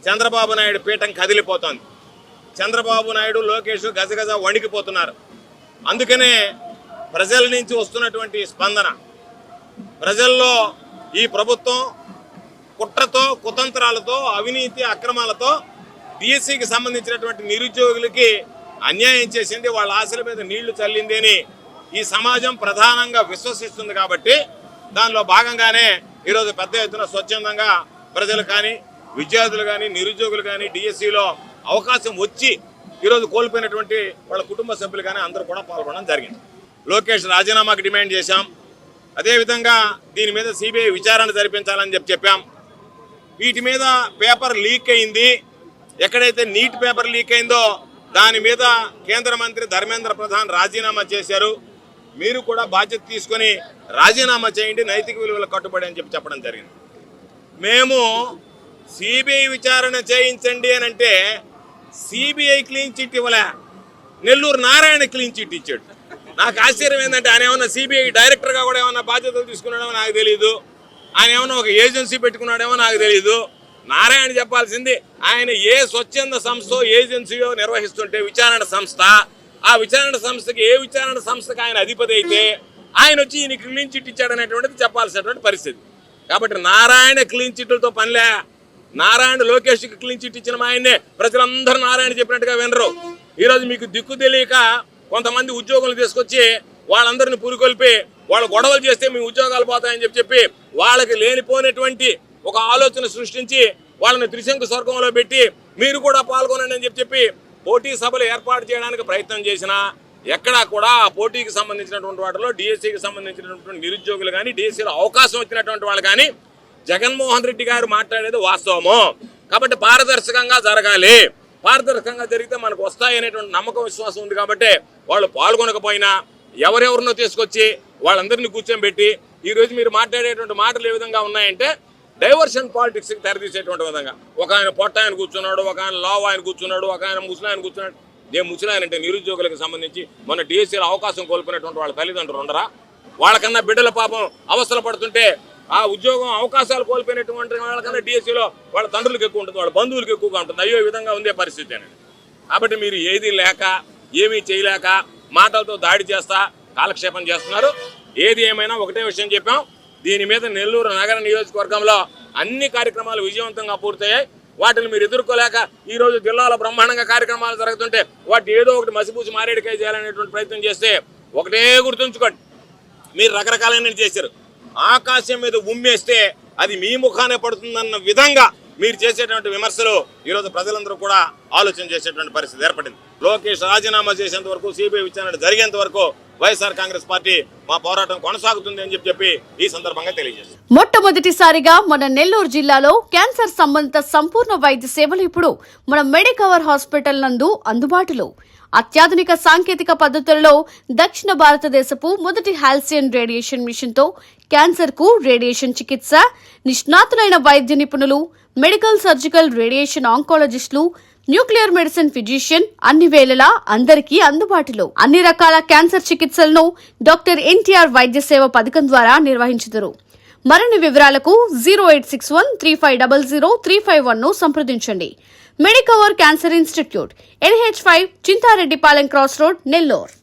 చంద్రబాబు నాయుడు పీఠం కదిలిపోతోంది. చంద్రబాబు నాయుడు, లోకేష్ గజగజ వణికిపోతున్నారు. అందుకనే ప్రజల నుంచి వస్తున్నటువంటి స్పందన, ప్రజల్లో ఈ ప్రభుత్వం కుట్రతో, కుతంత్రాలతో, అవినీతి అక్రమాలతో డిఎస్సికి సంబంధించినటువంటి నిరుద్యోగులకి అన్యాయం చేసింది, వాళ్ళ ఆశల మీద నీళ్లు చల్లింది అని ఈ సమాజం ప్రధానంగా విశ్వసిస్తుంది. కాబట్టి దానిలో భాగంగానే ఈరోజు పెద్ద ఎత్తున స్వచ్ఛందంగా ప్రజలు కానీ, విద్యార్థులు కానీ, నిరుద్యోగులు కానీ డిఎస్సిలో అవకాశం వచ్చి ఈరోజు కోల్పోయినటువంటి వాళ్ళ కుటుంబ సభ్యులు కానీ అందరూ కూడా పాల్గొనడం జరిగింది. లోకేష్ రాజీనామాకు డిమాండ్ చేశాం. అదేవిధంగా దీని మీద సిబిఐ విచారణ జరిపించాలని చెప్పాం. వీటి మీద పేపర్ లీక్ అయింది. ఎక్కడైతే నీట్ పేపర్ లీక్ అయిందో దాని మీద కేంద్ర మంత్రి ధర్మేంద్ర ప్రధాన్ రాజీనామా చేశారు. మీరు కూడా బాధ్యత తీసుకొని రాజీనామా చేయండి, నైతిక విలువలకు కట్టుబడి అని చెప్పడం జరిగింది. మేము సిబిఐ విచారణ చేయించండి అని అంటే సిబిఐ క్లీన్ చిట్ ఇవ్వలే, నెల్లూరు నారాయణ క్లీన్ చిట్ ఇచ్చాడు. నాకు ఆశ్చర్యం ఏంటంటే ఆయన ఏమన్నా సిబిఐ డైరెక్టర్గా కూడా ఏమన్నా బాధ్యతలు తీసుకున్నాడేమో నాకు తెలియదు, ఆయన ఏమన్నా ఒక ఏజెన్సీ పెట్టుకున్నాడేమో నాకు తెలియదు. నారాయణ చెప్పాల్సింది ఆయన ఏ స్వచ్ఛంద సంస్థ ఏజెన్సీయో నిర్వహిస్తుంటే విచారణ సంస్థ, ఆ విచారణ సంస్థకి ఏ విచారణ సంస్థకి ఆయన అధిపతి అయితే ఆయన వచ్చి ఈయన క్లీన్ చిట్ ఇచ్చాడనేటువంటిది చెప్పాల్సినటువంటి పరిస్థితి. కాబట్టి నారాయణ క్లీన్ చిట్లతో పనిలే. నారాయణ లోకేష్కి క్లీన్ చిట్ ఇచ్చిన ఆయన్నే ప్రజలందరూ నారాయణ చెప్పినట్టుగా వినరు. ఈరోజు మీకు దిక్కు తెలియక కొంతమంది ఉద్యోగులు తీసుకొచ్చి వాళ్ళందరిని పురికొల్పి వాళ్ళు గొడవలు చేస్తే మీ ఉద్యోగాలు పోతాయని చెప్పి వాళ్ళకి లేనిపోయినటువంటి ఒక ఆలోచన సృష్టించి వాళ్ళని త్రిశంకు స్వర్గంలో పెట్టి మీరు కూడా పాల్గొనండి అని చెప్పి పోటీ సభలు ఏర్పాటు చేయడానికి ప్రయత్నం చేసినా ఎక్కడా కూడా ఆ పోటీకి సంబంధించినటువంటి వాటిలో డిఎస్సికి సంబంధించినటువంటి నిరుద్యోగులు కానీ, డిఎస్సిలో అవకాశం వచ్చినటువంటి వాళ్ళు కానీ జగన్మోహన్ రెడ్డి గారు మాట్లాడేది వాస్తవము. కాబట్టి పారదర్శకంగా జరగాలి. పారదర్శకంగా జరిగితే మనకు వస్తాయి అనేటువంటి నమ్మకం, విశ్వాసం ఉంది. కాబట్టి వాళ్ళు పాల్గొనకపోయినా ఎవరెవరినో తీసుకొచ్చి వాళ్ళందరినీ కూర్చోబెట్టి ఈరోజు మీరు మాట్లాడేటువంటి మాటలు ఏ విధంగా ఉన్నాయంటే డైవర్షన్ పాలిటిక్స్కి తెరదీసేటువంటి విధంగా, ఒక ఆయన పొట్ట ఆయన కూర్చున్నాడు, ఒక ఆయన లావ్ ఆయన కూర్చున్నాడు, ఒక ఆయన ముసలి ఆయన కూర్చున్నాడు. ముసలాయన అంటే నిరుద్యోగులకు సంబంధించి మన డిఎస్సీలో అవకాశం కోల్పోయినటువంటి వాళ్ళ తల్లిదండ్రులు ఉండరా? వాళ్ళకన్నా బిడ్డల పాపం అవస్థలు పడుతుంటే ఆ ఉద్యోగం అవకాశాలు కోల్పోయినటువంటి వాళ్ళకన్నా డిఎస్సీలో వాళ్ళ తండ్రులకు ఎక్కువ ఉంటుంది, వాళ్ళ బంధువులకు ఎక్కువగా ఉంటుంది. అయ్యో ఈ విధంగా ఉందే పరిస్థితి అని. కాబట్టి మీరు ఏది లేక, ఏమీ చేయలేక మాటలతో దాడి చేస్తా కాలక్షేపం చేస్తున్నారు. ఏది ఏమైనా ఒకటే విషయం చెప్పాం, దీని మీద నెల్లూరు నగర నియోజకవర్గంలో అన్ని కార్యక్రమాలు విజయవంతంగా పూర్తయ్యాయి. వాటిని మీరు ఎదుర్కోలేక ఈరోజు జిల్లాలో బ్రహ్మాండంగా కార్యక్రమాలు జరుగుతుంటే వాటి ఏదో ఒకటి మసిపూసి మారేడికాయ చేయాలనేటువంటి ప్రయత్నం చేస్తే ఒకటే గుర్తుంచుకోండి, మీరు రకరకాలైన చేశారు. ఆకాశం మీద ఉమ్మేస్తే అది మీ ముఖానే పడుతుందన్న విధంగా మీరు చేసేటువంటి విమర్శలు ఈరోజు ప్రజలందరూ కూడా ఆలోచన చేసేటువంటి పరిస్థితి ఏర్పడింది. లోకేష్ రాజీనామా చేసేంత వరకు, సిబిఐ విచారణ జరిగేంత వరకు వైఎస్ఆర్ కాంగ్రెస్ పార్టీ మా పోరాటం కొనసాగుతుంది అని చెప్పి ఈ సందర్భంగా తెలియజేస్తుంది. మొట్టమొదటిసారిగా మన నెల్లూరు జిల్లాలో క్యాన్సర్ సంబంధిత సంపూర్ణ వైద్య సేవలు ఇప్పుడు మన మెడికవర్ హాస్పిటల్ నందు అందుబాటులో. అత్యాధునిక సాంకేతిక పద్ధతులలో దక్షిణ భారతదేశపు మొదటి హాల్సియన్ రేడియేషన్ మిషన్ తో క్యాన్సర్ కు రేడియేషన్ చికిత్స, నిష్ణాతులైన వైద్య నిపుణులు, మెడికల్ సర్జికల్ రేడియేషన్ ఆంకాలజిస్టులు, న్యూక్లియర్ మెడిసిన్ ఫిజిషియన్ అన్ని వేళలా అందరికీ అందుబాటులో. అన్ని రకాల క్యాన్సర్ చికిత్సలను డాక్టర్ ఎన్టీఆర్ వైద్య సేవ పథకం ద్వారా నిర్వహించుతారు. మరిన్ని వివరాలకు 086135003551 ను సంప్రదించండి. Medicover cancer institute, NH5, Chintareddypalem cross road, Nellore.